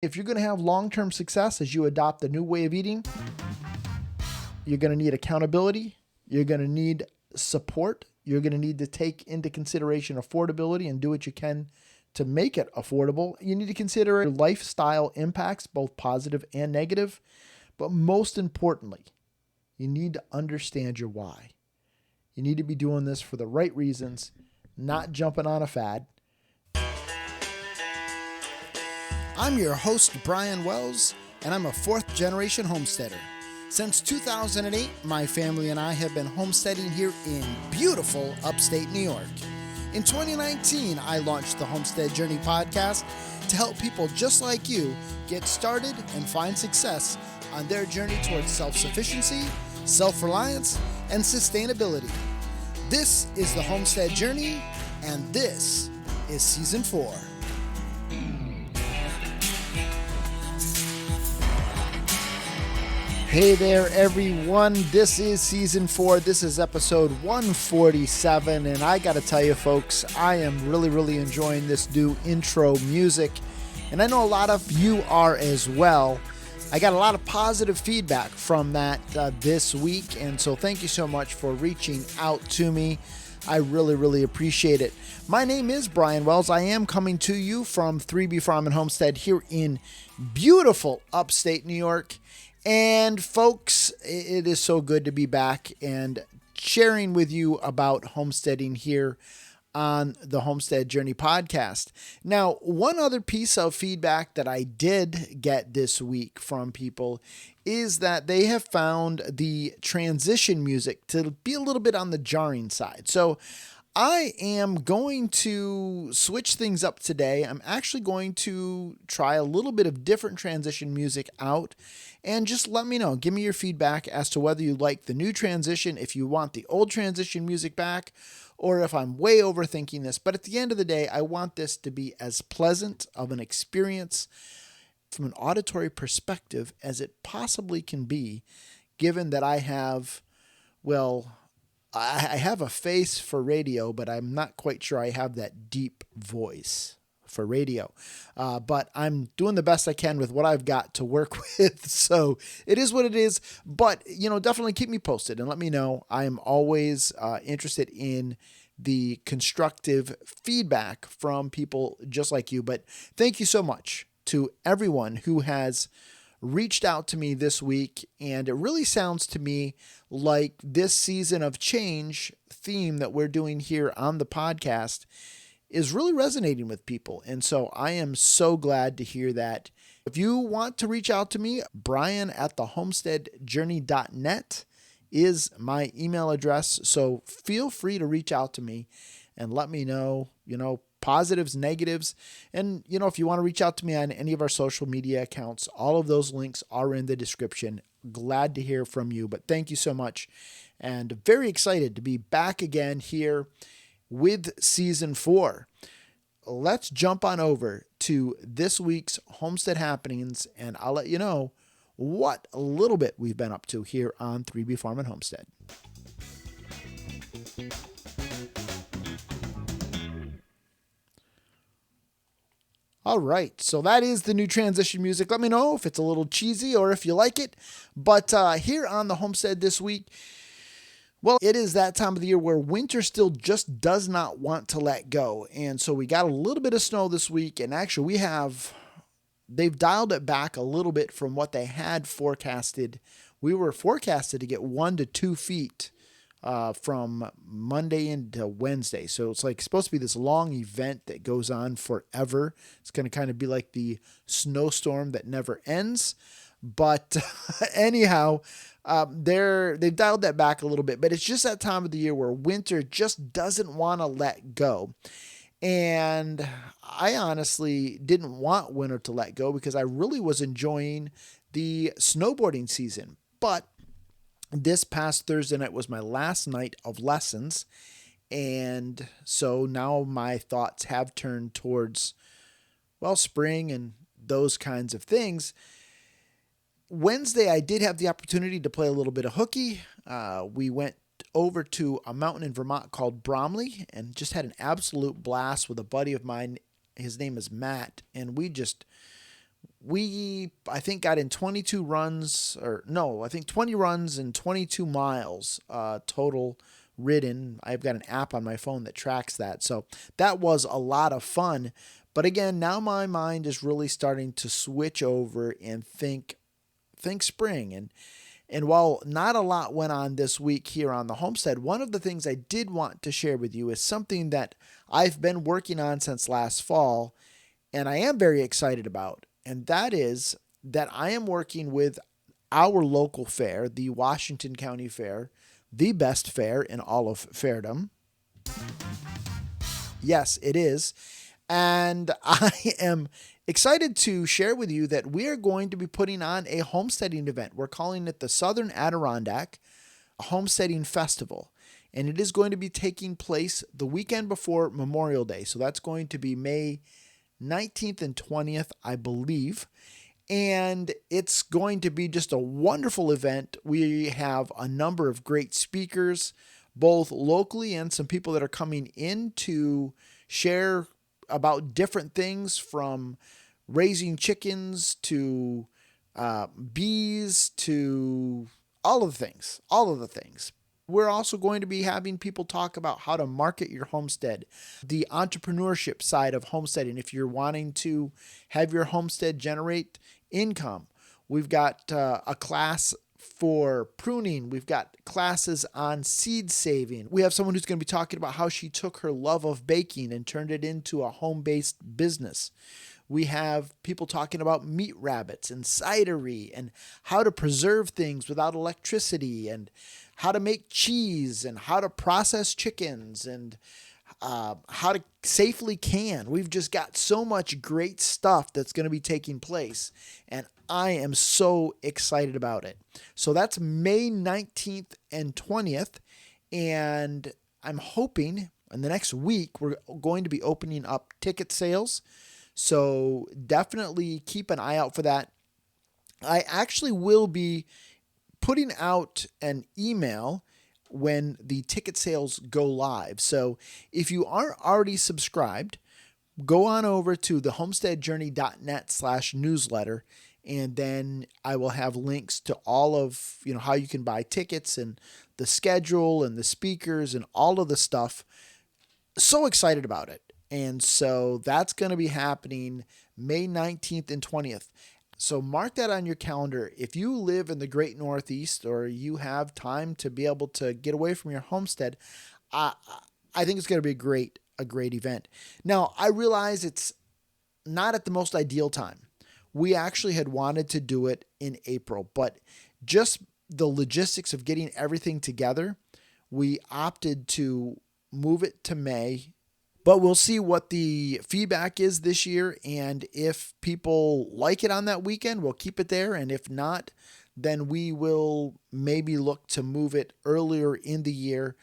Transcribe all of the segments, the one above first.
If you're going to have long-term success as you adopt a new way of eating, you're going to need accountability. You're going to need support. You're going to need to take into consideration affordability and do what you can to make it affordable. You need to consider your lifestyle impacts, both positive and negative. But most importantly, you need to understand your why. You need to be doing this for the right reasons, not jumping on a fad. I'm your host, Brian Wells, and I'm a fourth-generation homesteader. Since 2008, my family and I have been homesteading here in beautiful upstate New York. In 2019, I launched the Homestead Journey podcast to help people just like you get started and find success on their journey towards self-sufficiency, self-reliance, and sustainability. This is the Homestead Journey, and this is Season 4. Hey there, everyone. This is Season 4. This is episode 147, and I got to tell you, folks, I am really enjoying this new intro music, and I know a lot of you are as well. I got a lot of positive feedback from that this week, and so thank you so much for reaching out to me. I really appreciate it. My name is Brian Wells. I am coming to you from 3B Farm and Homestead here in beautiful upstate New York. And folks, it is so good to be back and sharing with you about homesteading here on the Homestead Journey podcast. Now, one other piece of feedback that I did get this week from people is that they have found the transition music to be a little bit on the jarring side. So I am going to switch things up today. I'm actually going to try a little bit of different transition music out, and just let me know. Give me your feedback as to whether you like the new transition, if you want the old transition music back, or if I'm way overthinking this. But at the end of the day, I want this to be as pleasant of an experience from an auditory perspective as it possibly can be, given that I have, I have a face for radio, but I'm not quite sure I have that deep voice for radio. But I'm doing the best I can with what I've got to work with. So it is what it is. But, definitely keep me posted and let me know. I am always interested in the constructive feedback from people just like you. But thank you so much to everyone who has reached out to me this week, and it really sounds to me like this season of change theme that we're doing here on the podcast is really resonating with people. And so I am so glad to hear that. If you want to reach out to me, brian@thehomesteadjourney.net is my email address. So feel free to reach out to me and let me know, positives, negatives. And, if you want to reach out to me on any of our social media accounts, all of those links are in the description. Glad to hear from you, but thank you so much. And very excited to be back again here with Season 4. Let's jump on over to this week's homestead happenings, and I'll let you know what a little bit we've been up to here on 3B Farm and Homestead. All right, so that is the new transition music. Let me know if it's a little cheesy or if you like it. But here on the homestead this week, it is that time of the year where winter still just does not want to let go. And so we got a little bit of snow this week, and actually they've dialed it back a little bit from what they had forecasted. We were forecasted to get 1 to 2 feet from Monday into Wednesday. So it's supposed to be this long event that goes on forever. It's going to kind of be like the snowstorm that never ends. But anyhow, they've dialed that back a little bit, but it's just that time of the year where winter just doesn't want to let go. And I honestly didn't want winter to let go because I really was enjoying the snowboarding season. But this past Thursday night was my last night of lessons. And so now my thoughts have turned towards, spring and those kinds of things. Wednesday, I did have the opportunity to play a little bit of hooky. We went over to a mountain in Vermont called Bromley and just had an absolute blast with a buddy of mine. His name is Matt. And we I think, got in 22 runs, or no, I think 20 runs and 22 miles total ridden. I've got an app on my phone that tracks that. So that was a lot of fun. But again, now my mind is really starting to switch over and think spring. And while not a lot went on this week here on the homestead, one of the things I did want to share with you is something that I've been working on since last fall, and I am very excited about. And that is that I am working with our local fair, the Washington County Fair, the best fair in all of fairdom. Yes, it is. And I am excited to share with you that we are going to be putting on a homesteading event. We're calling it the Southern Adirondack Homesteading Festival. And it is going to be taking place the weekend before Memorial Day. So that's going to be May 19th and 20th, I believe. And it's going to be just a wonderful event. We have a number of great speakers, both locally and some people that are coming in to share about different things, from raising chickens to bees to all of the things. We're also going to be having people talk about how to market your homestead, the entrepreneurship side of homesteading. If you're wanting to have your homestead generate income, we've got a class for pruning. We've got classes on seed saving. We have someone who's going to be talking about how she took her love of baking and turned it into a home-based business. We have people talking about meat rabbits and cidery and how to preserve things without electricity, and how to make cheese, and how to process chickens, and how to safely can. We've just got so much great stuff that's going to be taking place, and I am so excited about it. So that's May 19th and 20th, and I'm hoping in the next week we're going to be opening up ticket sales. So definitely keep an eye out for that. I actually will be putting out an email when the ticket sales go live. So if you aren't already subscribed, go on over to thehomesteadjourney.net/newsletter, and then I will have links to all of, how you can buy tickets and the schedule and the speakers and all of the stuff. So excited about it. And so that's going to be happening May 19th and 20th. So mark that on your calendar. If you live in the great Northeast, or you have time to be able to get away from your homestead, I think it's going to be a great event. Now, I realize it's not at the most ideal time. We actually had wanted to do it in April, but just the logistics of getting everything together, we opted to move it to May. But we'll see what the feedback is this year, and if people like it on that weekend, we'll keep it there, and if not, then we will maybe look to move it earlier in the year.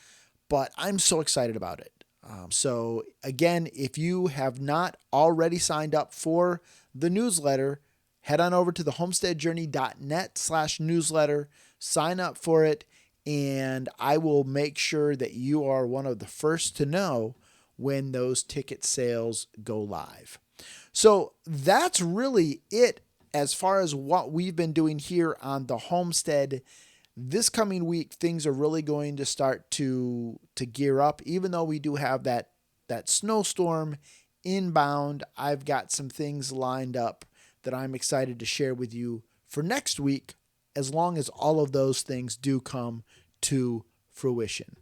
But I'm so excited about it. So again, if you have not already signed up for the newsletter, head on over to thehomesteadjourney.net/newsletter, sign up for it, and I will make sure that you are one of the first to know when those ticket sales go live. So that's really it as far as what we've been doing here on the homestead. This coming week, things are really going to start to gear up. Even though we do have that snowstorm inbound, I've got some things lined up that I'm excited to share with you for next week, as long as all of those things do come to fruition.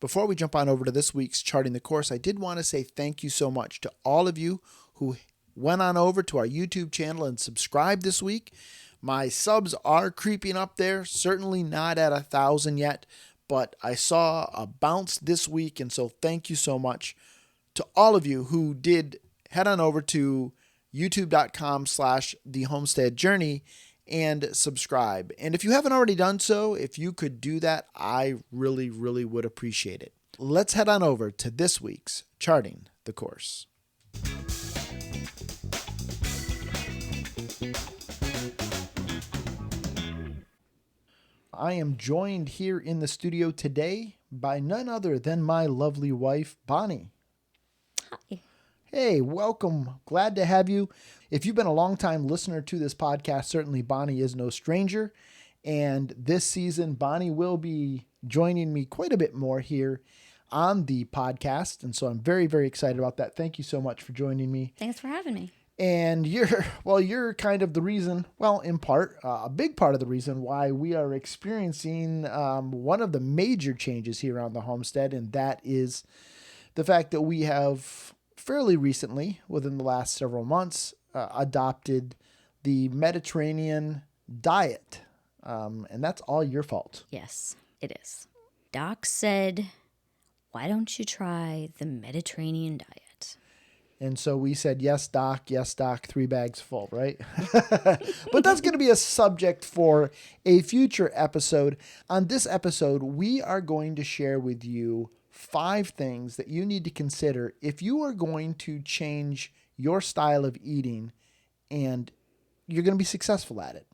Before we jump on over to this week's Charting the Course, I did want to say thank you so much to all of you who went on over to our YouTube channel and subscribed this week. My subs are creeping up there, certainly not at 1,000 yet, but I saw a bounce this week, and so thank you so much to all of you who did head on over to youtube.com/thehomesteadjourney and subscribe. And if you haven't already done so, if you could do that, I really, really would appreciate it. Let's head on over to this week's Charting the Course. I am joined here in the studio today by none other than my lovely wife, Bonnie. Hi. Hey, welcome. Glad to have you. If you've been a long-time listener to this podcast, certainly Bonnie is no stranger. And this season, Bonnie will be joining me quite a bit more here on the podcast. And so I'm very, very excited about that. Thank you so much for joining me. Thanks for having me. And you're kind of the reason, well, in part, a big part of the reason why we are experiencing one of the major changes here on the homestead. And that is the fact that we have fairly recently, within the last several months, adopted the Mediterranean diet. And that's all your fault. Yes, it is. Doc said, why don't you try the Mediterranean diet? And so we said, yes, Doc, 3 bags full, right? But that's going to be a subject for a future episode. On this episode, we are going to share with you 5 things that you need to consider if you are going to change your style of eating and you're going to be successful at it.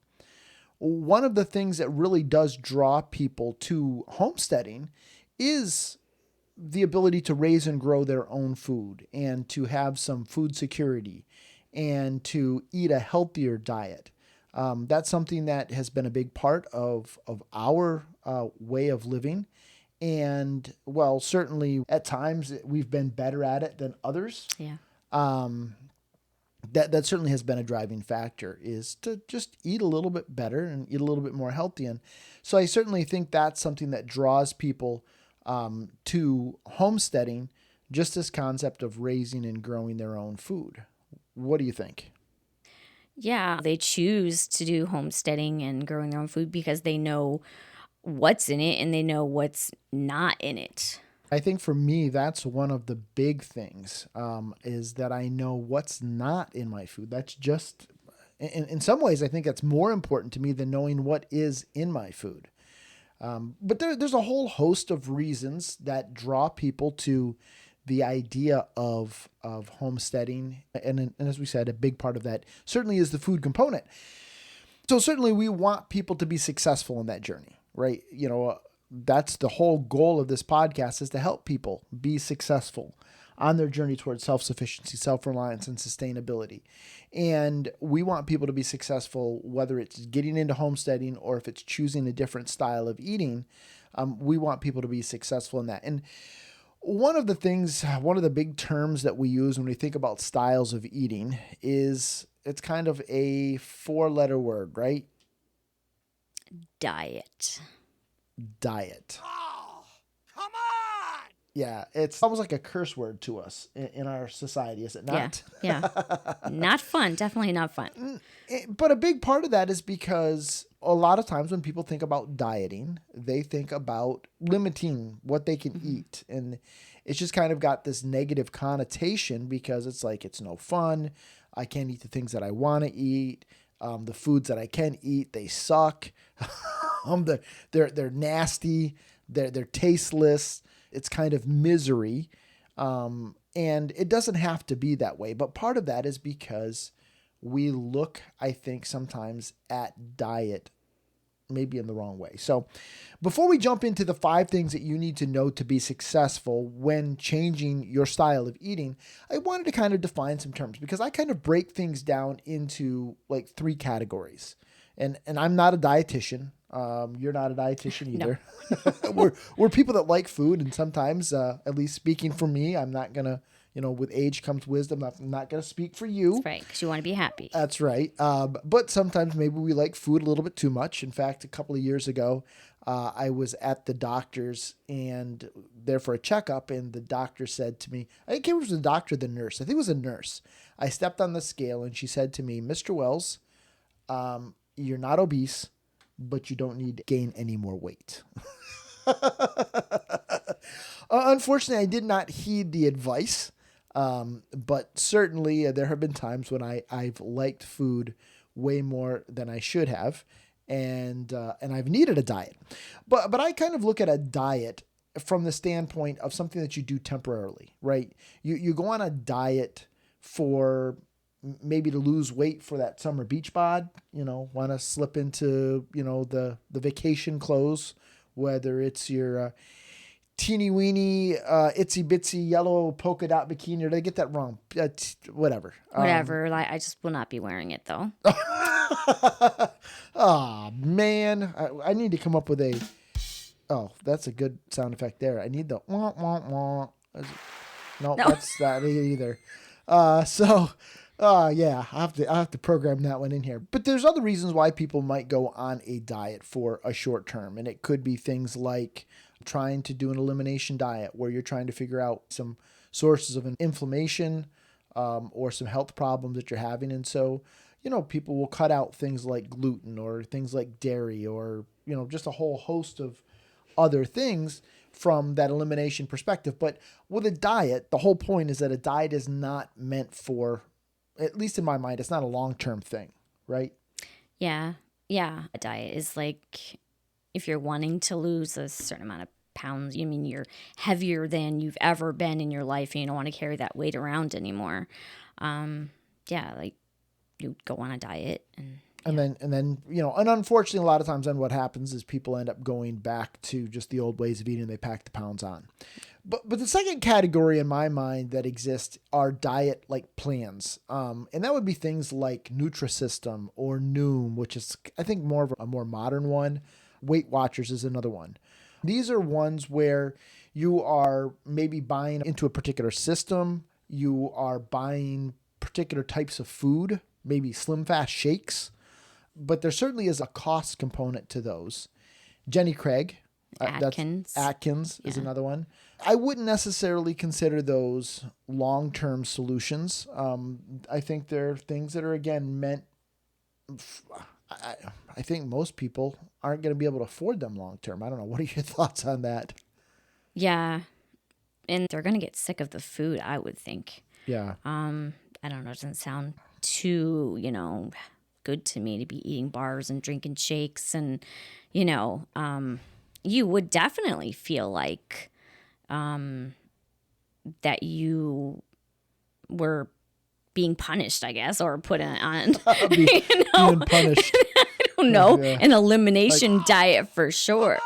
One of the things that really does draw people to homesteading is the ability to raise and grow their own food and to have some food security and to eat a healthier diet. That's something that has been a big part of our way of living. And, well, certainly at times we've been better at it than others. Yeah. That certainly has been a driving factor, is to just eat a little bit better and eat a little bit more healthy. And so I certainly think that's something that draws people to homesteading, just this concept of raising and growing their own food. What do you think? Yeah, they choose to do homesteading and growing their own food because they know what's in it and they know what's not in it. I think for me, that's one of the big things, is that I know what's not in my food. That's just, in some ways, I think that's more important to me than knowing what is in my food. But there's a whole host of reasons that draw people to the idea of homesteading. And as we said, a big part of that certainly is the food component. So certainly we want people to be successful in that journey, right? That's the whole goal of this podcast, is to help people be successful on their journey towards self-sufficiency, self-reliance, and sustainability. And we want people to be successful, whether it's getting into homesteading or if it's choosing a different style of eating. We want people to be successful in that. And one of the big terms that we use when we think about styles of eating is, it's kind of a 4-letter word, right? Diet. Diet. Oh, come on! Yeah, it's almost like a curse word to us in our society, is it not? Yeah. Not fun. Definitely not fun. But a big part of that is because a lot of times when people think about dieting, they think about limiting what they can eat. And it's just kind of got this negative connotation because it's like, it's no fun. I can't eat the things that I want to eat. The foods that I can eat, they suck. They're nasty. They're tasteless. It's kind of misery. And it doesn't have to be that way. But part of that is because we look, I think, sometimes at diet maybe in the wrong way. So before we jump into the 5 things that you need to know to be successful when changing your style of eating, I wanted to kind of define some terms, because I kind of break things down into like 3 categories. And I'm not a dietitian. You're not a dietitian either. No. we're people that like food, and sometimes, at least speaking for me, I'm not gonna, with age comes wisdom. I'm not gonna speak for you. That's right, because you want to be happy. That's right. But sometimes maybe we like food a little bit too much. In fact, a couple of years ago, I was at the doctor's and there for a checkup, and the doctor said to me, I can't remember if it was the doctor or the nurse. I think it was a nurse. I stepped on the scale and she said to me, Mr. Wells, you're not obese, but you don't need to gain any more weight. Unfortunately, I did not heed the advice. But certainly there have been times when I've liked food way more than I should have. And I've needed a diet, but I kind of look at a diet from the standpoint of something that you do temporarily, right? You go on a diet for maybe to lose weight for that summer beach bod, want to slip into, the vacation clothes, whether it's your teeny weeny, itsy bitsy yellow polka dot bikini. Or did I get that wrong? Whatever. Whatever. Like, I just will not be wearing it though. Oh, man. I need to come up with a... Oh, that's a good sound effect there. I need the wah, wah, wah. No, that's not it either. Yeah, I have to program that one in here. But there's other reasons why people might go on a diet for a short term. And it could be things like trying to do an elimination diet where you're trying to figure out some sources of inflammation or some health problems that you're having. And so, people will cut out things like gluten or things like dairy or, just a whole host of other things from that elimination perspective. But with a diet, the whole point is that a diet is not meant for, at least in my mind, it's not a long-term thing, right? Yeah. Yeah. A diet is like if you're wanting to lose a certain amount of pounds, you're heavier than you've ever been in your life and you don't want to carry that weight around anymore. Like you go on a diet and then, and unfortunately, a lot of times then what happens is people end up going back to just the old ways of eating. They pack the pounds on. But the second category in my mind that exists are diet like plans. And that would be things like Nutrisystem or Noom, which is, I think, more of a more modern one. Weight Watchers is another one. These are ones where you are maybe buying into a particular system. You are buying particular types of food, maybe Slim Fast shakes. But there certainly is a cost component to those. Jenny Craig. Atkins is another one. I wouldn't necessarily consider those long-term solutions. I think they're things that are, again, meant... I think most people aren't going to be able to afford them long-term. I don't know. What are your thoughts on that? Yeah. And they're going to get sick of the food, I would think. Yeah. I don't know. It doesn't sound too, good to me to be eating bars and drinking shakes and, you would definitely feel like that you were being punished, I guess, or put on being punished. I don't know, an elimination diet for sure.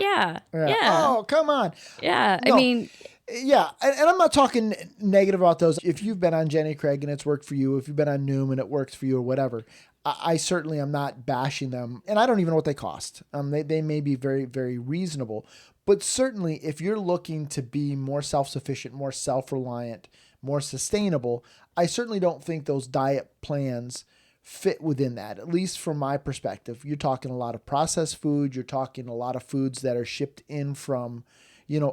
Yeah. Oh, come on. Yeah. No. Yeah, and I'm not talking negative about those. If you've been on Jenny Craig and it's worked for you, if you've been on Noom and it works for you or whatever, I certainly am not bashing them. And I don't even know what they cost. They may be very, very reasonable. But certainly if you're looking to be more self-sufficient, more self-reliant, more sustainable, I certainly don't think those diet plans fit within that, at least from my perspective. You're talking a lot of processed food. You're talking a lot of foods that are shipped in from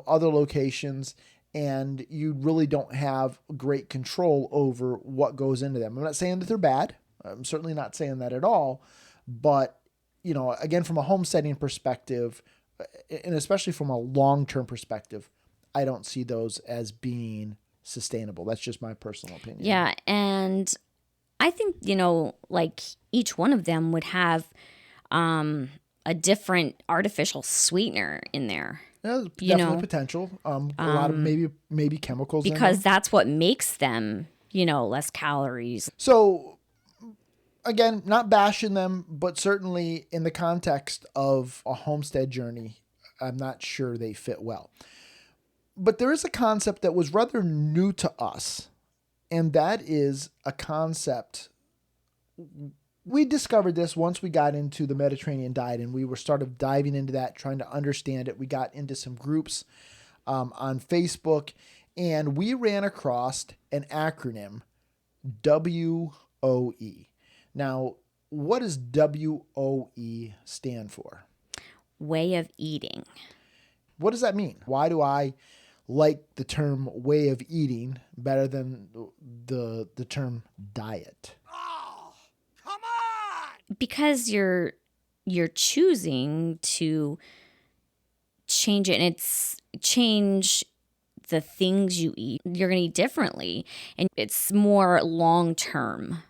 other locations, and you really don't have great control over what goes into them. I'm not saying that they're bad. I'm certainly not saying that at all. But, again, from a homesteading perspective, and especially from a long-term perspective, I don't see those as being sustainable. That's just my personal opinion. Yeah. And I think, like each one of them would have a different artificial sweetener in there. Yeah, definitely potential. A lot of maybe chemicals because in them. That's what makes them, less calories. So, again, not bashing them, but certainly in the context of a homestead journey, I'm not sure they fit well. But there is a concept that was rather new to us, and that is a concept. We discovered this once we got into the Mediterranean diet, and we were started diving into that, trying to understand it. We got into some groups on Facebook, and we ran across an acronym, WOE. Now, what does WOE stand for? Way of eating. What does that mean? Why do I like the term way of eating better than the term diet? Because you're choosing to change it, and it's change the things you eat. You're going to eat differently, and it's more long term.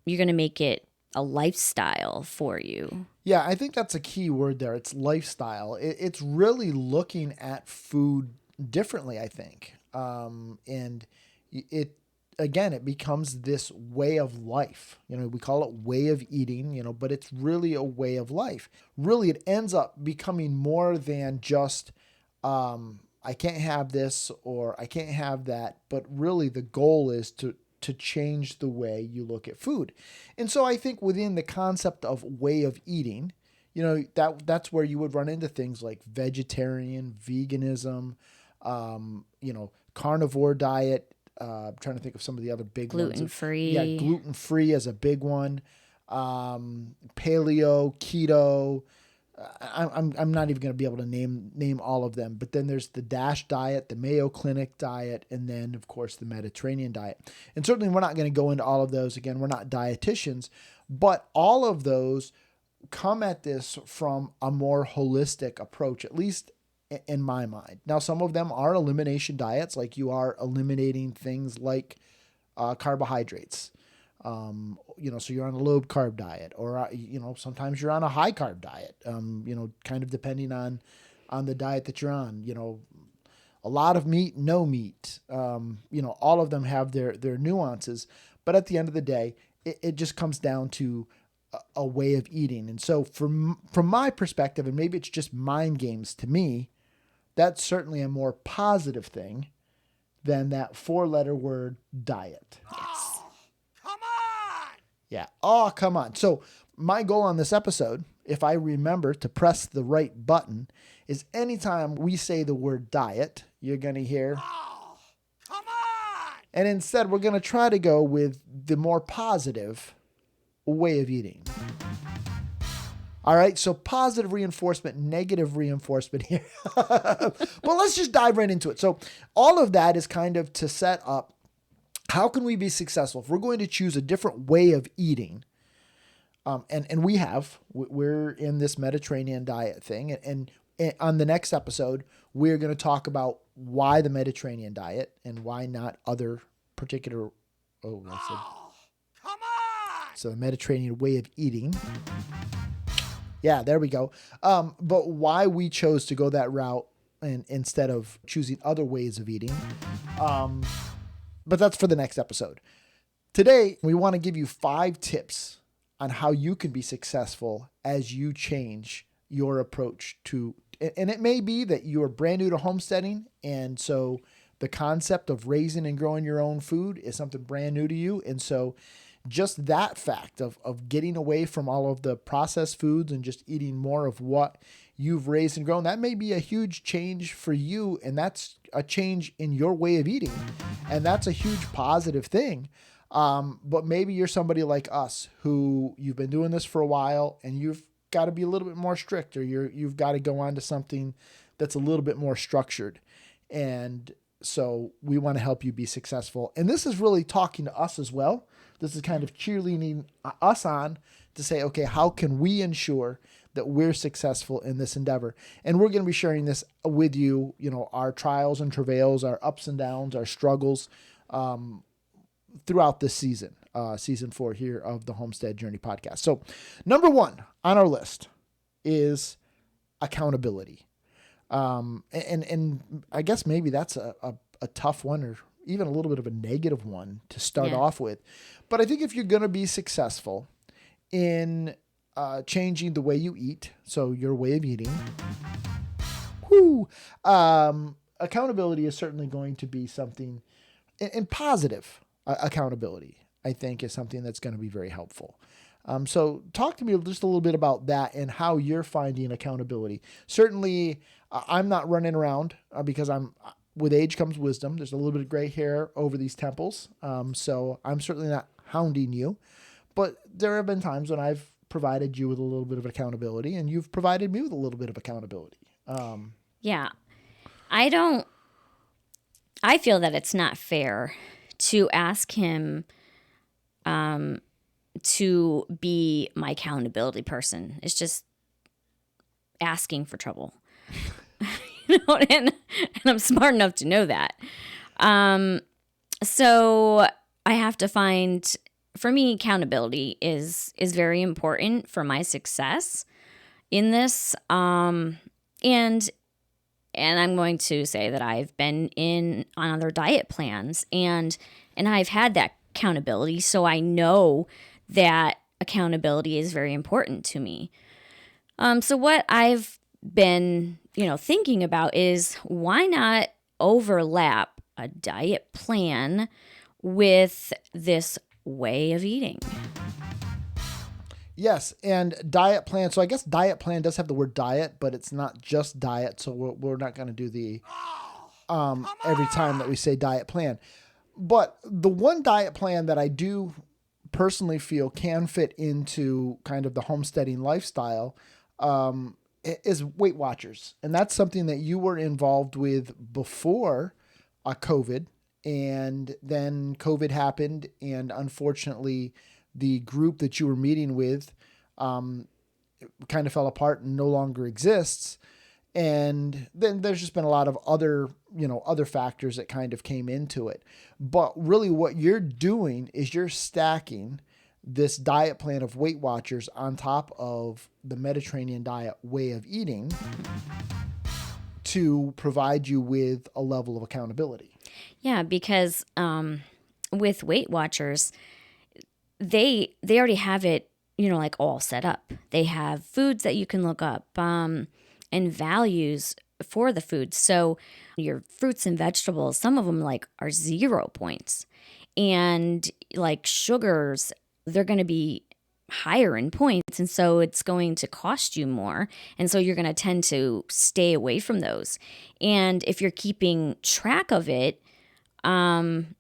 You're going to make it a lifestyle for you. Yeah, I think that's a key word there. It's lifestyle. It's really looking at food differently, I think. And it becomes this way of life. We call it way of eating, but it's really a way of life. Really, it ends up becoming more than just I can't have this or I can't have that, but really the goal is to change the way you look at food. And so I think within the concept of way of eating, that's where you would run into things like vegetarian, veganism, carnivore diet. I'm trying to think of some of the other big ones. Gluten-free. Yeah, gluten-free as a big one. Paleo, keto. I'm not even going to be able to name all of them. But then there's the DASH diet, the Mayo Clinic diet, and then, of course, the Mediterranean diet. And certainly we're not going to go into all of those. Again, we're not dietitians. But all of those come at this from a more holistic approach, at least in my mind. Now, some of them are elimination diets, like you are eliminating things like carbohydrates. So you're on a low carb diet, or, sometimes you're on a high carb diet, kind of depending on the diet that you're on, a lot of meat, no meat, all of them have their nuances, but at the end of the day, it just comes down to a way of eating. And so from my perspective, and maybe it's just mind games to me, that's certainly a more positive thing than that 4-letter word diet. Yes. Yeah. Oh, come on. So my goal on this episode, if I remember to press the right button, is anytime we say the word diet, you're going to hear, oh, come on. And instead, we're going to try to go with the more positive way of eating. All right. So positive reinforcement, negative reinforcement here. But let's just dive right into it. So all of that is kind of to set up, how can we be successful if we're going to choose a different way of eating? And we're in this Mediterranean diet thing. And on the next episode, we're going to talk about why the Mediterranean diet and why not other particular. Come on! So the Mediterranean way of eating. Yeah, there we go. But why we chose to go that route and instead of choosing other ways of eating. But that's for the next episode. Today, we want to give you 5 tips on how you can be successful as you change your approach to, and it may be that you're brand new to homesteading. And so the concept of raising and growing your own food is something brand new to you. And so just that fact of getting away from all of the processed foods and just eating more of what you've raised and grown, that may be a huge change for you. And that's a change in your way of eating. And that's a huge positive thing. But maybe you're somebody like us who you've been doing this for a while and you've got to be a little bit more strict, or you've got to go on to something that's a little bit more structured. And so we want to help you be successful. And this is really talking to us as well. This is kind of cheerleading us on to say, okay, how can we ensure that we're successful in this endeavor? And we're going to be sharing this with you, our trials and travails, our ups and downs, our struggles, throughout this season, season 4 here of the Homestead Journey podcast. So number 1 on our list is accountability. And I guess maybe that's a tough one, or even a little bit of a negative one to start off with. But I think if you're going to be successful in changing the way you eat, so your way of eating, accountability is certainly going to be something, and positive accountability, I think, is something that's going to be very helpful. So talk to me just a little bit about that and how you're finding accountability. Certainly, I'm not running around because with age comes wisdom. There's a little bit of gray hair over these temples. So I'm certainly not hounding you, but there have been times when I've provided you with a little bit of accountability, and you've provided me with a little bit of accountability. Yeah. I feel that it's not fair to ask him to be my accountability person. It's just asking for trouble. And I'm smart enough to know that. So I have to find, for me, accountability is very important for my success in this. And I'm going to say that I've been on other diet plans and I've had that accountability. So I know that accountability is very important to me. So what I've been, thinking about is why not overlap a diet plan with this way of eating? Yes, and diet plan. So I guess diet plan does have the word diet, but it's not just diet. So we're not going to do the every time that we say diet plan. But the one diet plan that I do personally feel can fit into kind of the homesteading lifestyle is Weight Watchers. And that's something that you were involved with before COVID. And then COVID happened. And unfortunately, the group that you were meeting with kind of fell apart and no longer exists. And then there's just been a lot of other factors that kind of came into it. But really what you're doing is you're stacking this diet plan of Weight Watchers on top of the Mediterranean diet way of eating to provide you with a level of accountability. Yeah, because with Weight Watchers, they already have it, like all set up. They have foods that you can look up and values for the food. So your fruits and vegetables, some of them like are 0 points. And like sugars, they're going to be higher in points. And so it's going to cost you more. And so you're going to tend to stay away from those. And if you're keeping track of it and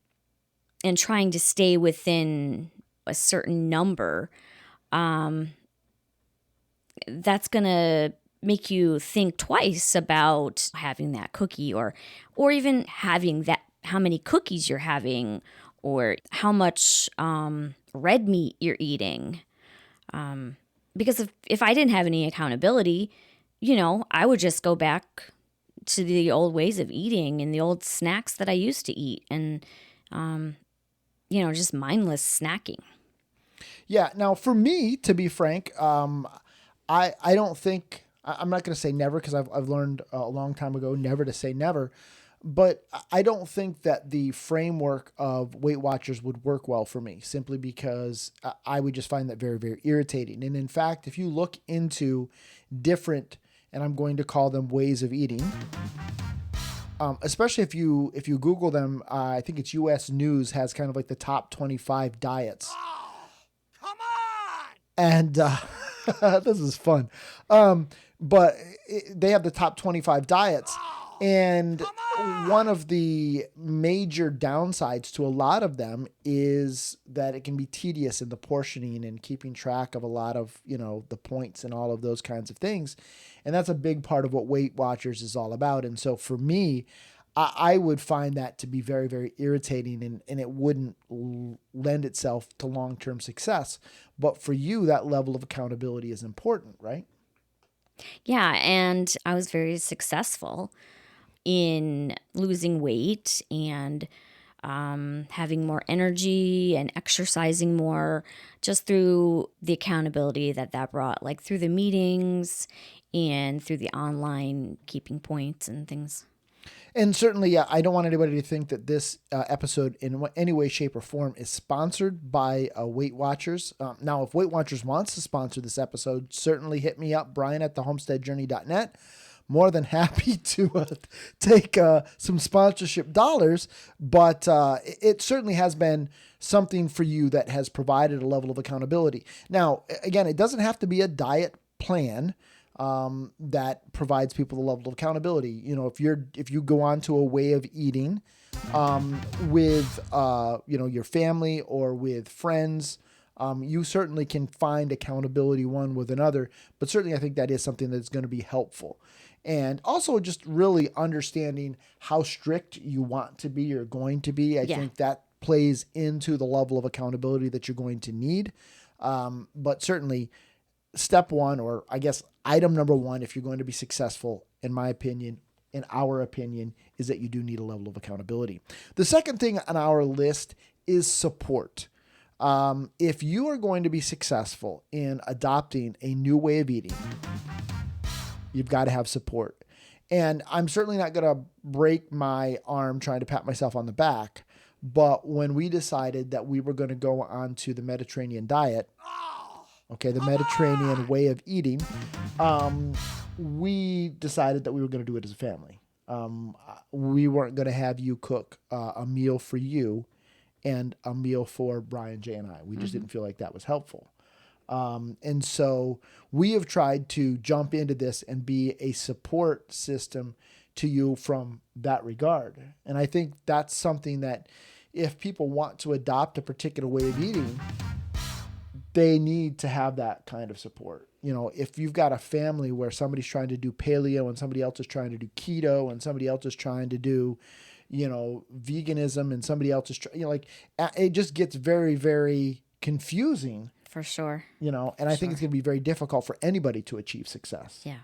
trying to stay within a certain number, that's going to make you think twice about having that cookie or even having that, how many cookies you're having or how much red meat you're eating. Because if I didn't have any accountability, I would just go back to the old ways of eating and the old snacks that I used to eat and, just mindless snacking. Yeah. Now, for me, to be frank, I don't think I'm not going to say never because I've learned a long time ago never to say never, but I don't think that the framework of Weight Watchers would work well for me simply because I would just find that very, very irritating. And in fact, if you look into different, and I'm going to call them ways of eating, especially if you Google them, I think it's U.S. News has kind of like the top 25 diets. Oh, come on! And this is fun. But they have the top 25 diets. And one of the major downsides to a lot of them is that it can be tedious in the portioning and keeping track of a lot of, the points and all of those kinds of things. And that's a big part of what Weight Watchers is all about. And so for me, I would find that to be very, very irritating and it wouldn't lend itself to long-term success. But for you, that level of accountability is important, right? Yeah, and I was very successful in losing weight and having more energy and exercising more just through the accountability that brought, like through the meetings and through the online keeping points and things. And certainly, I don't want anybody to think that this episode in any way, shape, or form is sponsored by Weight Watchers. Now, if Weight Watchers wants to sponsor this episode, certainly hit me up, Brian at thehomesteadjourney.net. More than happy to take some sponsorship dollars, but it certainly has been something for you that has provided a level of accountability. Now, again, it doesn't have to be a diet plan that provides people the level of accountability. If you go on to a way of eating with your family or with friends, you certainly can find accountability one with another. But certainly, I think that is something that's going to be helpful. And also just really understanding how strict you want to be or going to be. I think that plays into the level of accountability that you're going to need. But certainly step one, or I guess item number one, if you're going to be successful, in my opinion, in our opinion, is that you do need a level of accountability. The second thing on our list is support. If you are going to be successful in adopting a new way of eating, you've got to have support. And I'm certainly not going to break my arm trying to pat myself on the back. But when we decided that we were going to go on to the Mediterranean diet, the Mediterranean way of eating, we decided that we were going to do it as a family. We weren't going to have you cook a meal for you and a meal for Brian, Jay, and I. We just didn't feel like that was helpful. And so we have tried to jump into this and be a support system to you from that regard. And I think that's something that if people want to adopt a particular way of eating, they need to have that kind of support. You know, if you've got a family where somebody's trying to do paleo and somebody else is trying to do keto and somebody else is trying to do, you know, veganism and somebody else is like, it just gets very, very confusing. For sure. You know, and I think it's going to be very difficult for anybody to achieve success. Yeah.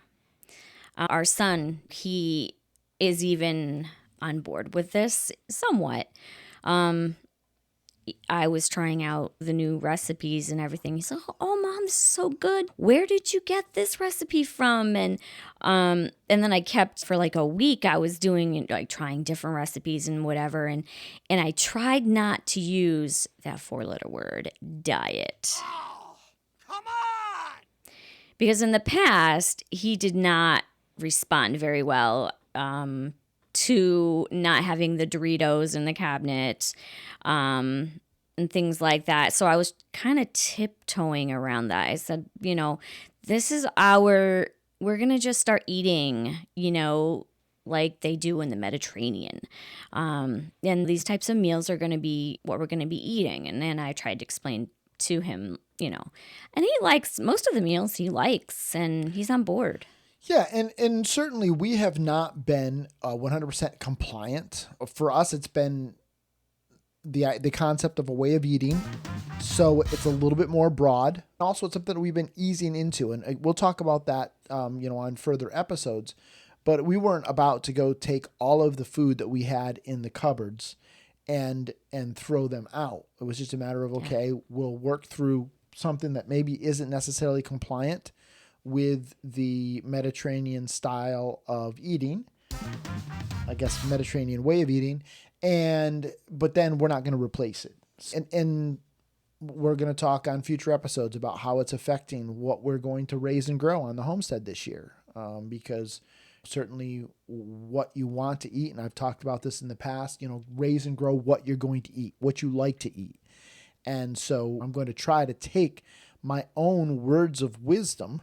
Our son, he is even on board with this somewhat. I was trying out the new recipes and everything. He said, "Oh, Mom, this is so good. Where did you get this recipe from?" And then I kept for like a week. I was doing like trying different recipes and whatever, and I tried not to use that 4-letter word, diet. Oh, come on! Because in the past, he did not respond very well to not having the Doritos in the cabinet and things like that. So I was kind of tiptoeing around that. I said, you know, we're going to just start eating, you know, like they do in the Mediterranean. And these types of meals are going to be what we're going to be eating. And then I tried to explain to him, you know, and he likes most of the meals he likes and he's on board. Yeah, and certainly we have not been 100% compliant. For us, it's been the concept of a way of eating, so it's a little bit more broad. Also, it's something that we've been easing into, and we'll talk about that, you know, on further episodes. But we weren't about to go take all of the food that we had in the cupboards and throw them out. It was just a matter of, okay, we'll work through something that maybe isn't necessarily compliant with the Mediterranean style of eating, I guess Mediterranean way of eating, but then we're not going to replace it. And we're going to talk on future episodes about how it's affecting what we're going to raise and grow on the homestead this year, because certainly what you want to eat, and I've talked about this in the past, you know, raise and grow what you're going to eat, what you like to eat. And so I'm going to try to take my own words of wisdom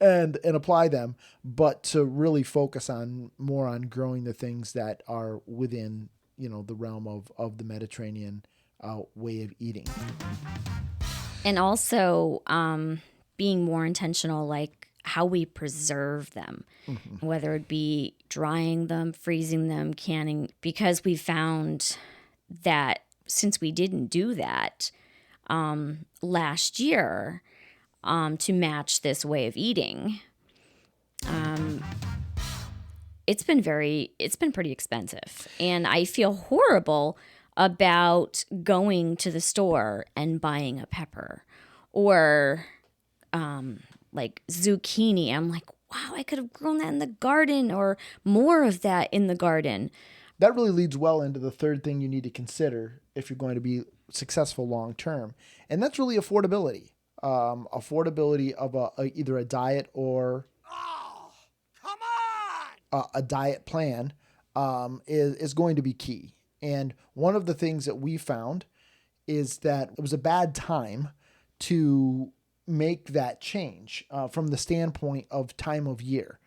and apply them, but to really focus more on growing the things that are within, you know, the realm of the Mediterranean way of eating. And also being more intentional, like how we preserve them, whether it be drying them, freezing them, canning, because we found that since we didn't do that last year, to match this way of eating, it's been pretty expensive. And I feel horrible about going to the store and buying a pepper or like zucchini. I'm like, wow, I could have grown that in the garden or more of that in the garden. That really leads well into the third thing you need to consider if you're going to be successful long term, and that's really affordability. Affordability of either a diet or a diet plan is going to be key. And one of the things that we found is that it was a bad time to make that change from the standpoint of time of year,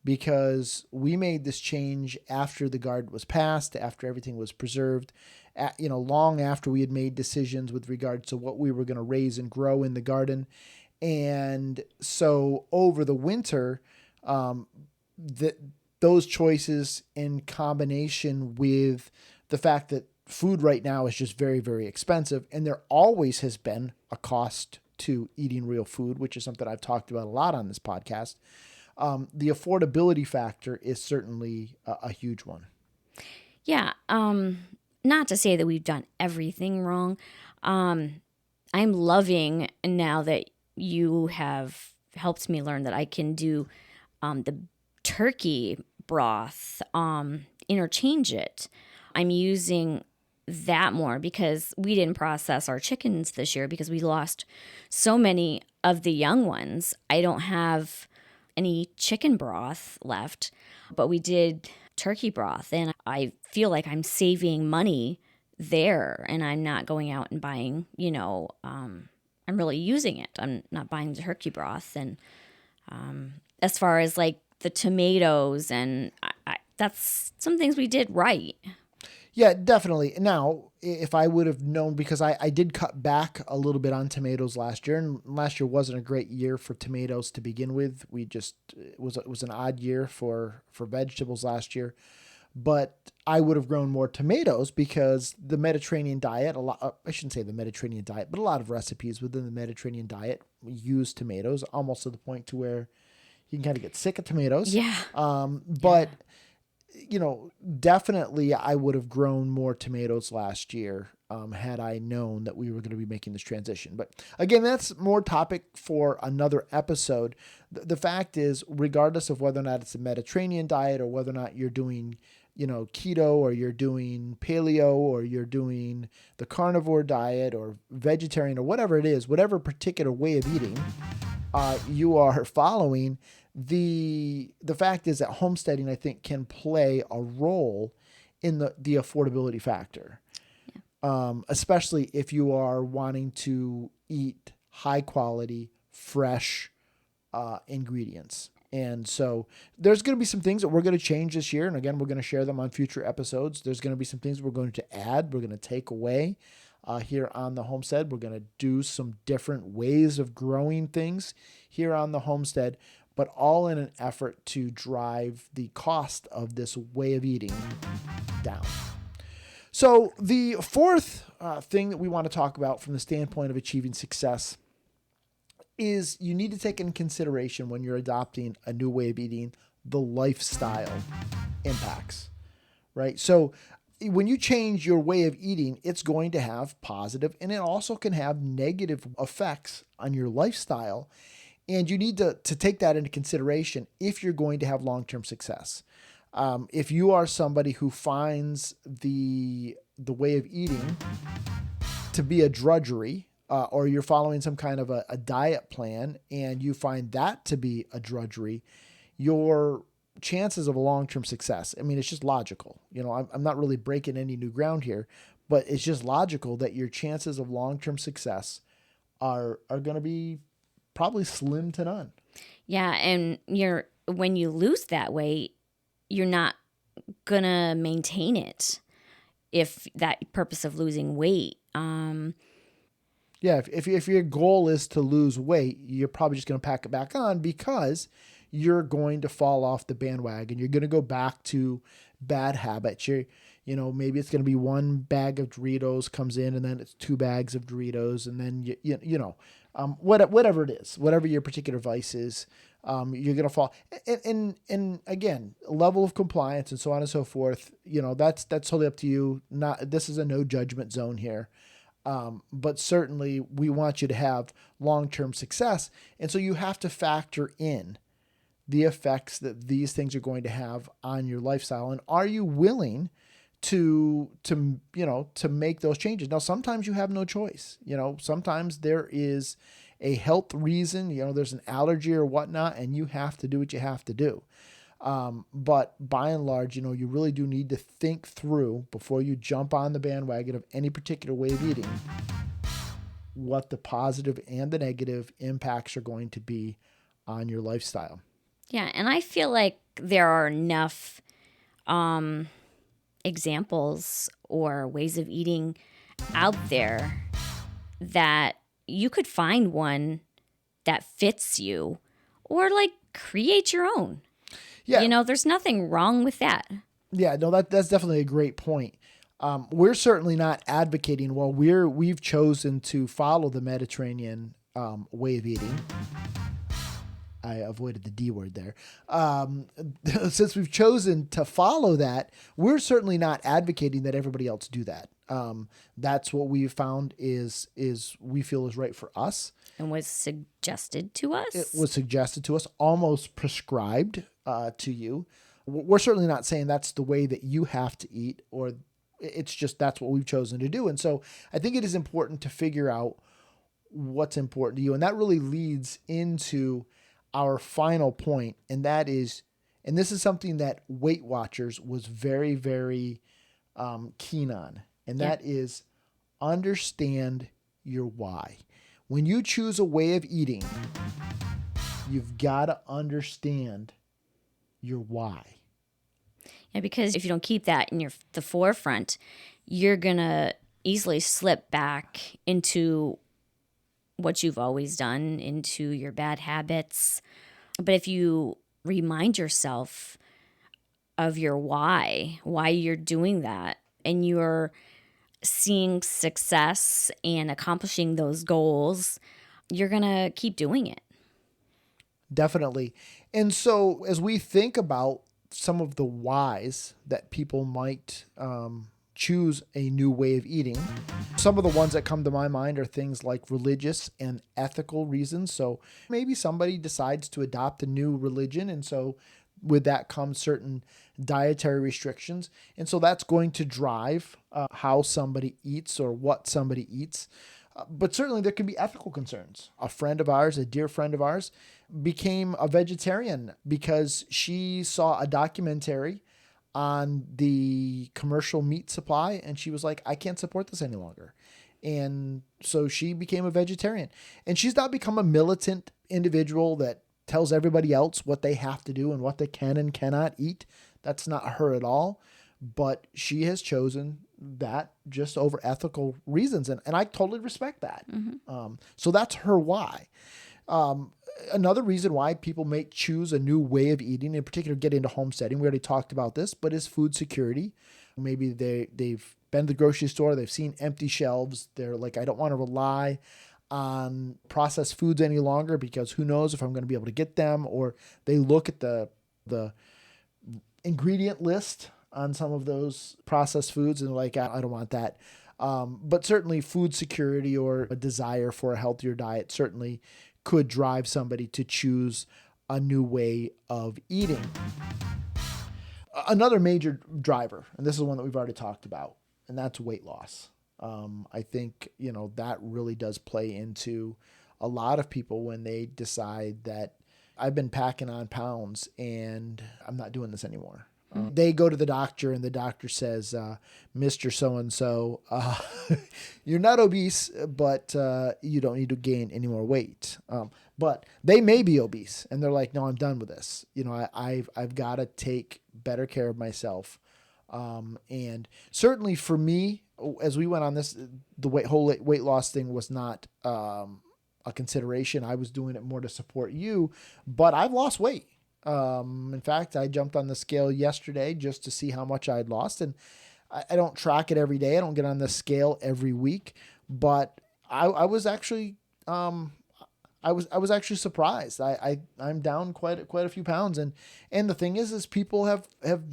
because we made this change after the garden was passed, after everything was preserved, long after we had made decisions with regards to what we were going to raise and grow in the garden. And so over the winter, those choices in combination with the fact that food right now is just very, very expensive, and there always has been a cost to eating real food, which is something I've talked about a lot on this podcast. The affordability factor is certainly a huge one. Yeah. Not to say that we've done everything wrong. I'm loving now that you have helped me learn that I can do the turkey broth, interchange it. I'm using that more because we didn't process our chickens this year because we lost so many of the young ones. I don't have any chicken broth left, but we did turkey broth, and I feel like I'm saving money there, and I'm not going out and buying, I'm really using it. I'm not buying the turkey broth. And as far as like the tomatoes, and that's some things we did right. Yeah, definitely. Now, if I would have known, because I did cut back a little bit on tomatoes last year, and last year wasn't a great year for tomatoes to begin with. It was an odd year for vegetables last year, but I would have grown more tomatoes because the Mediterranean diet, I shouldn't say the Mediterranean diet, but a lot of recipes within the Mediterranean diet use tomatoes almost to the point to where you can kind of get sick of tomatoes. Yeah. But definitely I would have grown more tomatoes last year had I known that we were going to be making this transition. But again, that's more topic for another episode. The fact is, regardless of whether or not it's a Mediterranean diet or whether or not you're doing, keto or you're doing paleo or you're doing the carnivore diet or vegetarian or whatever it is, whatever particular way of eating you are following, the fact is that homesteading, I think, can play a role in the affordability factor, especially if you are wanting to eat high quality, fresh ingredients. And so there's going to be some things that we're going to change this year. And again, we're going to share them on future episodes. There's going to be some things we're going to add, we're going to take away here on the homestead. We're going to do some different ways of growing things here on the homestead, but all in an effort to drive the cost of this way of eating down. So the fourth thing that we want to talk about from the standpoint of achieving success is you need to take in consideration when you're adopting a new way of eating, the lifestyle impacts, right? So when you change your way of eating, it's going to have positive and it also can have negative effects on your lifestyle. And you need to take that into consideration if you're going to have long-term success. If you are somebody who finds the way of eating to be a drudgery, or you're following some kind of a diet plan and you find that to be a drudgery, your chances of a long-term success, I mean, it's just logical. I'm not really breaking any new ground here, but it's just logical that your chances of long-term success are going to be probably slim to none. Yeah. And when you lose that weight, you're not going to maintain it if that purpose of losing weight. Yeah. If your goal is to lose weight, you're probably just going to pack it back on because you're going to fall off the bandwagon. You're going to go back to bad habits. Maybe it's going to be one bag of Doritos comes in and then it's 2 bags of Doritos. And then, whatever it is, whatever your particular vice is, you're going to fall. And again, level of compliance and so on and so forth, that's totally up to you. This is a no judgment zone here. But certainly we want you to have long-term success. And so you have to factor in the effects that these things are going to have on your lifestyle. And are you willing to make those changes? Now, sometimes you have no choice. Sometimes there is a health reason, there's an allergy or whatnot, and you have to do what you have to do. But by and large, you really do need to think through before you jump on the bandwagon of any particular way of eating, what the positive and the negative impacts are going to be on your lifestyle. Yeah, and I feel like there are enough examples or ways of eating out there that you could find one that fits you or like create your own. Yeah. There's nothing wrong with that. Yeah, no, that's definitely a great point. We're certainly not advocating, we've chosen to follow the Mediterranean way of eating. I avoided the D word there. Since we've chosen to follow that, we're certainly not advocating that everybody else do that. That's what we've found is we feel is right for us. And was suggested to us? It was suggested to us, almost prescribed to you. We're certainly not saying that's the way that you have to eat or It's just that's what we've chosen to do. And so I think it is important to figure out what's important to you. And that really leads into our final point, and that is, and this is something that Weight Watchers was very, very keen on, and that is understand your why. When you choose a way of eating, you've got to understand your why. Yeah, because if you don't keep that in the forefront, you're going to easily slip back into what you've always done, into your bad habits. But if you remind yourself of your why you're doing that, and you're seeing success and accomplishing those goals, you're going to keep doing it. Definitely. And so as we think about some of the whys that people might choose a new way of eating, some of the ones that come to my mind are things like religious and ethical reasons. So maybe somebody decides to adopt a new religion, and so with that comes certain dietary restrictions. And so that's going to drive how somebody eats or what somebody eats. But certainly there can be ethical concerns. A friend of ours, a dear friend of ours, became a vegetarian because she saw a documentary on the commercial meat supply, and she was like, I can't support this any longer. And so she became a vegetarian. And she's not become a militant individual that tells everybody else what they have to do and what they can and cannot eat. That's not her at all. But she has chosen that just over ethical reasons. And I totally respect that. Mm-hmm. So that's her why. Another reason why people may choose a new way of eating, in particular, get into homesteading, we already talked about this, but is food security. Maybe they've been to the grocery store, they've seen empty shelves. They're like, I don't want to rely on processed foods any longer because who knows if I'm going to be able to get them. Or they look at the ingredient list on some of those processed foods and they're like, I don't want that. But certainly food security or a desire for a healthier diet certainly could drive somebody to choose a new way of eating. Another major driver, and this is one that we've already talked about, and that's weight loss. I think, that really does play into a lot of people when they decide that I've been packing on pounds and I'm not doing this anymore. They go to the doctor and the doctor says, Mr. So-and-so, you're not obese, but you don't need to gain any more weight. But they may be obese and they're like, no, I'm done with this. I've got to take better care of myself. And certainly for me, as we went on this, the whole weight loss thing was not a consideration. I was doing it more to support you, but I've lost weight. In fact, I jumped on the scale yesterday just to see how much I'd lost, and I don't track it every day. I don't get on the scale every week, but I was actually, I was actually surprised. I'm down quite a few pounds, and the thing is people have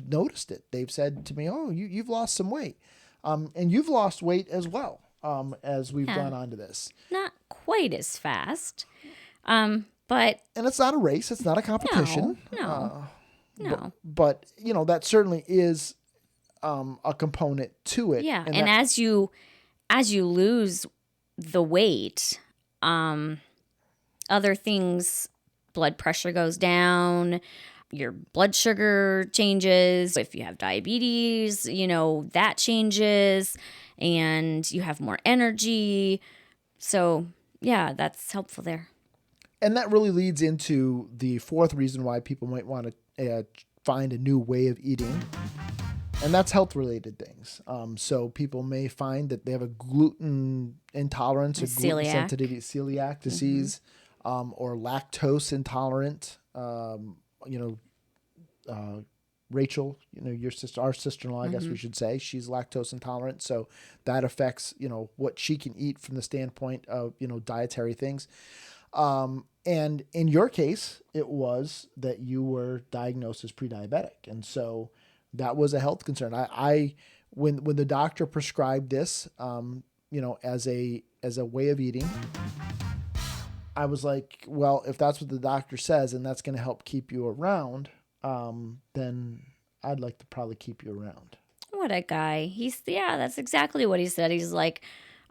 noticed it. They've said to me, "Oh, you've lost some weight," and you've lost weight as well, as we've gone on to this. Not quite as fast. But and it's not a race. It's not a competition. No. But that certainly is a component to it. Yeah, and as you lose the weight, other things, blood pressure goes down, your blood sugar changes. If you have diabetes, that changes, and you have more energy. So yeah, that's helpful there. And that really leads into the fourth reason why people might want to find a new way of eating, and that's health-related things. So people may find that they have a gluten intolerance, or gluten sensitivity, celiac disease, or lactose intolerant. Rachel, our sister-in-law, I guess we should say, she's lactose intolerant. So that affects, what she can eat from the standpoint of, dietary things. And in your case, it was that you were diagnosed as pre-diabetic. And so that was a health concern. When the doctor prescribed this, as a way of eating, I was like, well, if that's what the doctor says and that's going to help keep you around, then I'd like to probably keep you around. what that guy, that's exactly what he said. He's like,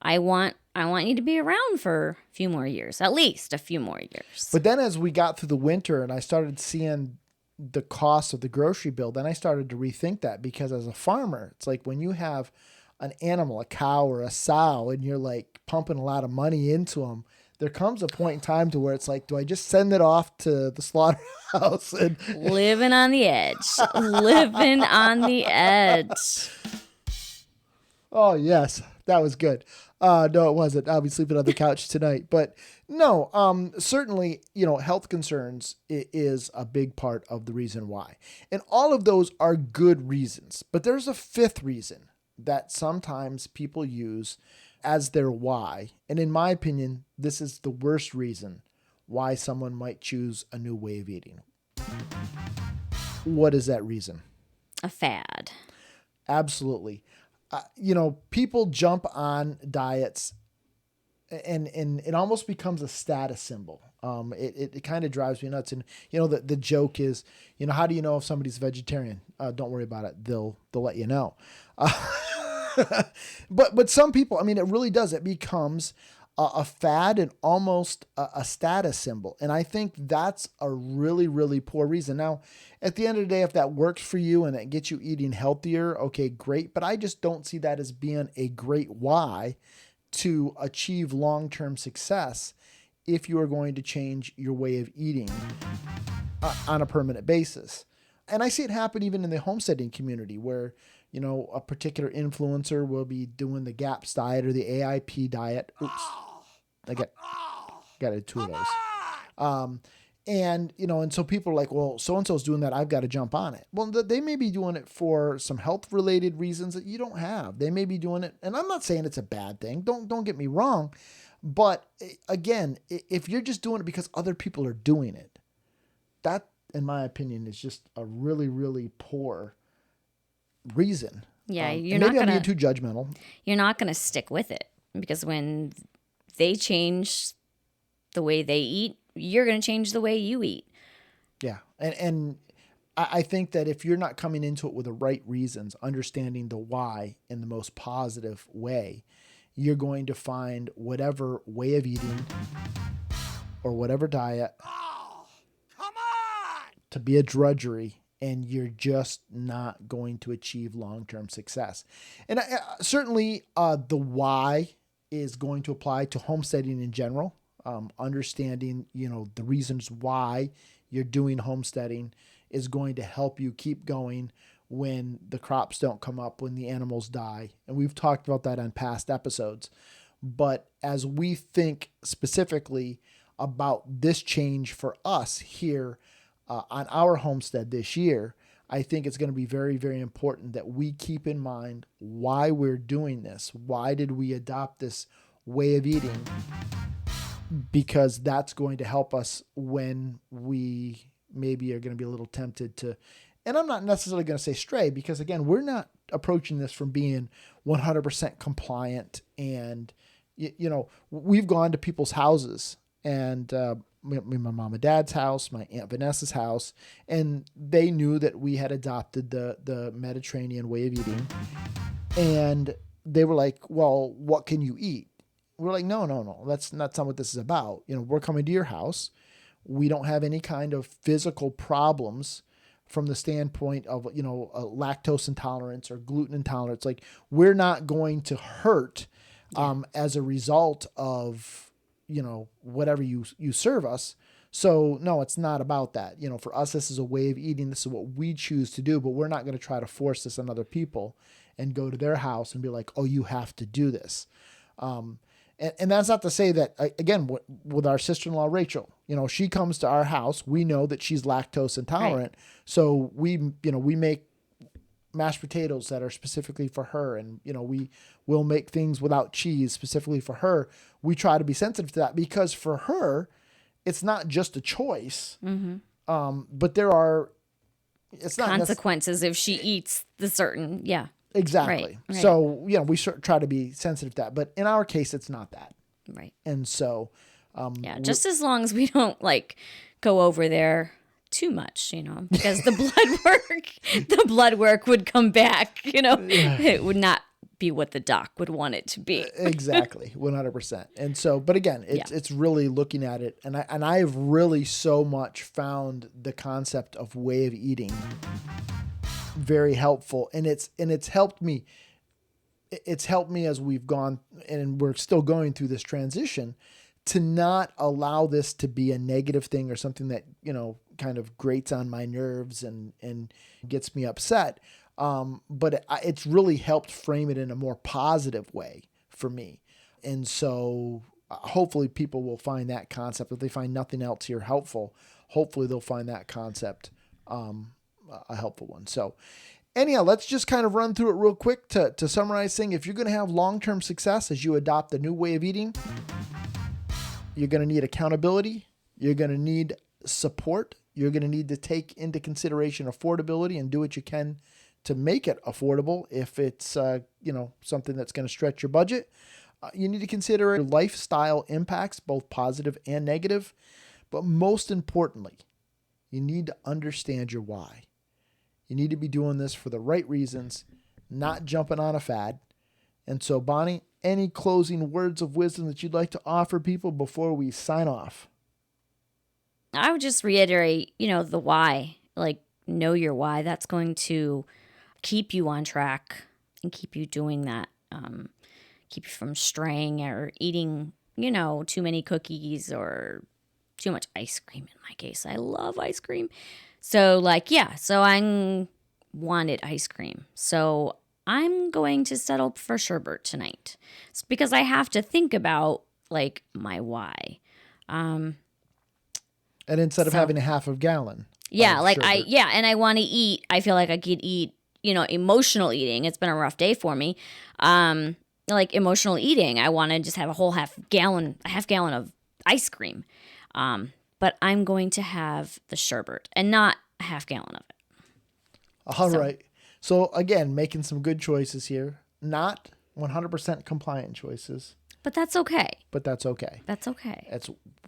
I want you to be around for a few more years, at least a few more years. But then as we got through the winter and I started seeing the cost of the grocery bill, then I started to rethink that, because as a farmer, it's like when you have an animal, a cow or a sow, and you're like pumping a lot of money into them, there comes a point in time to where it's like, do I just send it off to the slaughterhouse? And living on the edge, living on the edge. Oh, yes, that was good. No, it wasn't. I'll be sleeping on the couch tonight. But no, certainly, health concerns is a big part of the reason why. And all of those are good reasons. But there's a fifth reason that sometimes people use as their why. And in my opinion, this is the worst reason why someone might choose a new way of eating. What is that reason? A fad. Absolutely. People jump on diets and it almost becomes a status symbol. It kind of drives me nuts. And, the joke is, how do you know if somebody's vegetarian? Don't worry about it. They'll let you know. But some people, it really does. It becomes a fad and almost a status symbol. And I think that's a really, really poor reason. Now, at the end of the day, if that works for you and it gets you eating healthier, okay, great. But I just don't see that as being a great why to achieve long-term success if you are going to change your way of eating on a permanent basis. And I see it happen even in the homesteading community where, a particular influencer will be doing the GAPS diet or the AIP diet. Oops. I got two of those. And so people are like, well, so-and-so's doing that. I've got to jump on it. Well, they may be doing it for some health related reasons that you don't have. They may be doing it. And I'm not saying it's a bad thing. Don't get me wrong. But again, if you're just doing it because other people are doing it, that, in my opinion, is just a really, really poor reason. Yeah, I'm being too judgmental. You're not going to stick with it, because when they change the way they eat, you're going to change the way you eat. Yeah. And I think that if you're not coming into it with the right reasons, understanding the why in the most positive way, you're going to find whatever way of eating or whatever diet to be a drudgery, and you're just not going to achieve long-term success. And certainly the why is going to apply to homesteading in general. Understanding, the reasons why you're doing homesteading is going to help you keep going when the crops don't come up, when the animals die. And we've talked about that on past episodes. But as we think specifically about this change for us here on our homestead this year, I think it's going to be very, very important that we keep in mind why we're doing this. Why did we adopt this way of eating? Because that's going to help us when we maybe are going to be a little tempted to, and I'm not necessarily going to say stray, because again, we're not approaching this from being 100% compliant. And, we've gone to people's houses and, my mom and dad's house, my Aunt Vanessa's house, and they knew that we had adopted the Mediterranean way of eating. And they were like, well, what can you eat? We're like, no, that's not what this is about. We're coming to your house. We don't have any kind of physical problems from the standpoint of, a lactose intolerance or gluten intolerance. Like, we're not going to hurt as a result of, whatever you serve us. So no, it's not about that. For us, this is a way of eating. This is what we choose to do, but we're not going to try to force this on other people and go to their house and be like, oh, you have to do this. And that's not to say that, again, with our sister-in-law, Rachel, she comes to our house. We know that she's lactose intolerant. Right. So we make mashed potatoes that are specifically for her. And, we will make things without cheese specifically for her. We try to be sensitive to that because for her, it's not just a choice, but there are, it's not consequences if she eats the certain, yeah. Exactly. Right. So, we try to be sensitive to that, but in our case, it's not that. Right. And so, just as long as we don't go over there too much, because the blood work would come back, it would not be what the doc would want it to be. Exactly. 100%. And so, but again, it's really looking at it. And I've really so much found the concept of way of eating very helpful. And it's helped me. It's helped me as we've gone, and we're still going through this transition, to not allow this to be a negative thing or something that, kind of grates on my nerves and gets me upset. But it's really helped frame it in a more positive way for me. And so hopefully people will find that concept. If they find nothing else here helpful, hopefully they'll find that concept a helpful one. So anyhow, let's just kind of run through it real quick to summarize things. If you're going to have long-term success as you adopt the new way of eating, you're going to need accountability. You're going to need support. You're going to need to take into consideration affordability and do what you can to make it affordable. If it's, something that's going to stretch your budget, you need to consider your lifestyle impacts, both positive and negative. But most importantly, you need to understand your why. You need to be doing this for the right reasons, not jumping on a fad. And so, Bonnie, any closing words of wisdom that you'd like to offer people before we sign off? I would just reiterate, the why. Like, know your why. That's going to keep you on track and keep you doing that. Keep you from straying or eating, too many cookies or too much ice cream in my case. I love ice cream. So so I wanted ice cream. So I'm going to settle for sherbet tonight. It's because I have to think about my why. And instead of having a half a gallon. Yeah, and I want to eat. I feel like I could eat, emotional eating. It's been a rough day for me. Emotional eating. I want to just have a half gallon of ice cream. But I'm going to have the sherbet and not a half gallon of it. All right. So again, making some good choices here. Not 100% compliant choices. But that's okay. That's okay.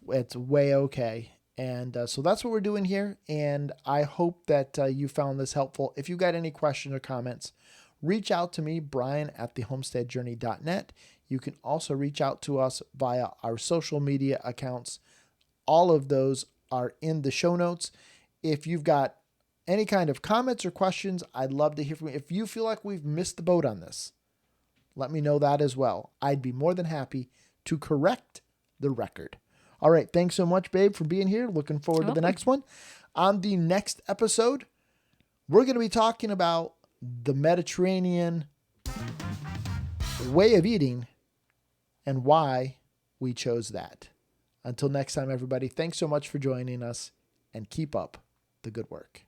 It's way okay. And so that's what we're doing here. And I hope that you found this helpful. If you got any questions or comments, reach out to me, Brian at thehomesteadjourney.net. You can also reach out to us via our social media accounts. All of those are in the show notes. If you've got any kind of comments or questions, I'd love to hear from you. If you feel like we've missed the boat on this, let me know that as well. I'd be more than happy to correct the record. All right. Thanks so much, babe, for being here. Looking forward to the next one. On the next episode, we're going to be talking about the Mediterranean way of eating and why we chose that. Until next time, everybody, thanks so much for joining us and keep up the good work.